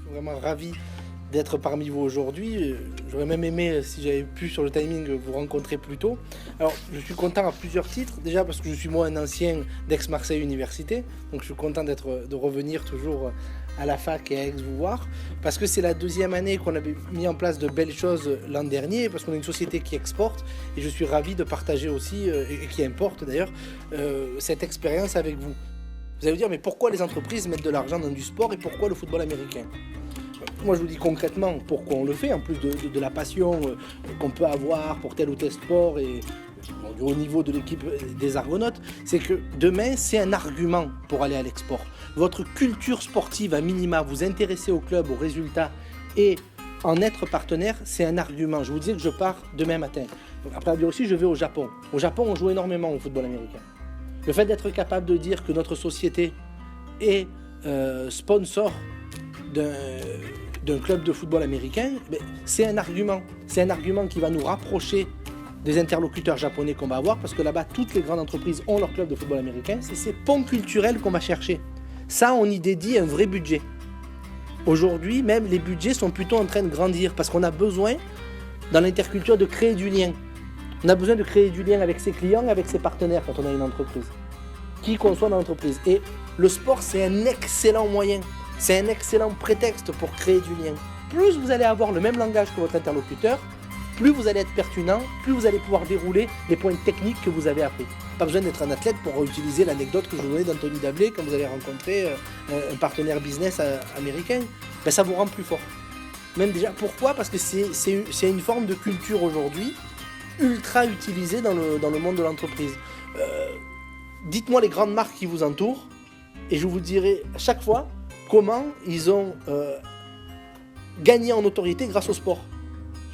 suis vraiment ravi d'être parmi vous aujourd'hui. J'aurais même aimé, si j'avais pu sur le timing, vous rencontrer plus tôt. Alors, je suis content à plusieurs titres. Déjà parce que je suis moi un ancien d'Aix-Marseille Université. Donc je suis content de revenir toujours à la fac et à Aix vous voir. Parce que c'est la deuxième année qu'on avait mis en place de belles choses l'an dernier. Parce qu'on est une société qui exporte. Et je suis ravi de partager aussi, et qui importe d'ailleurs, cette expérience avec vous. Vous allez vous dire, mais pourquoi les entreprises mettent de l'argent dans du sport et pourquoi le football américain ? Moi, je vous dis concrètement pourquoi on le fait, en plus de la passion qu'on peut avoir pour tel ou tel sport et du haut niveau de l'équipe des Argonautes, c'est que demain, c'est un argument pour aller à l'export. Votre culture sportive à minima, vous intéresser au club, aux résultats et en être partenaire, c'est un argument. Je vous disais que je pars demain matin. Donc, après la Biélorussie, je vais au Japon. Au Japon, on joue énormément au football américain. Le fait d'être capable de dire que notre société est sponsor d'un club de football américain, c'est un argument. C'est un argument qui va nous rapprocher des interlocuteurs japonais qu'on va avoir, parce que là-bas, toutes les grandes entreprises ont leur club de football américain. C'est ces ponts culturels qu'on va chercher. Ça, on y dédie un vrai budget. Aujourd'hui, même les budgets sont plutôt en train de grandir, parce qu'on a besoin, dans l'interculture, de créer du lien. On a besoin de créer du lien avec ses clients, avec ses partenaires quand on a une entreprise. Qui qu'on soit dans l'entreprise. Et le sport, c'est un excellent moyen. C'est un excellent prétexte pour créer du lien. Plus vous allez avoir le même langage que votre interlocuteur, plus vous allez être pertinent, plus vous allez pouvoir dérouler les points techniques que vous avez appris. Pas besoin d'être un athlète pour utiliser l'anecdote que je vous donnais d'Anthony Dablé quand vous allez rencontrer un partenaire business américain. Ça vous rend plus fort. Même déjà, pourquoi ? Parce que c'est une forme de culture aujourd'hui ultra utilisée dans le monde de l'entreprise. Dites-moi les grandes marques qui vous entourent et je vous dirai à chaque fois comment ils ont gagné en notoriété grâce au sport.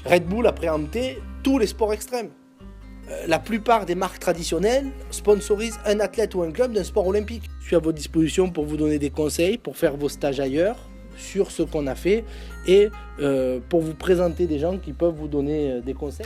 Red Bull a préempté tous les sports extrêmes. La plupart des marques traditionnelles sponsorisent un athlète ou un club d'un sport olympique. Je suis à votre disposition pour vous donner des conseils, pour faire vos stages ailleurs, sur ce qu'on a fait et pour vous présenter des gens qui peuvent vous donner des conseils.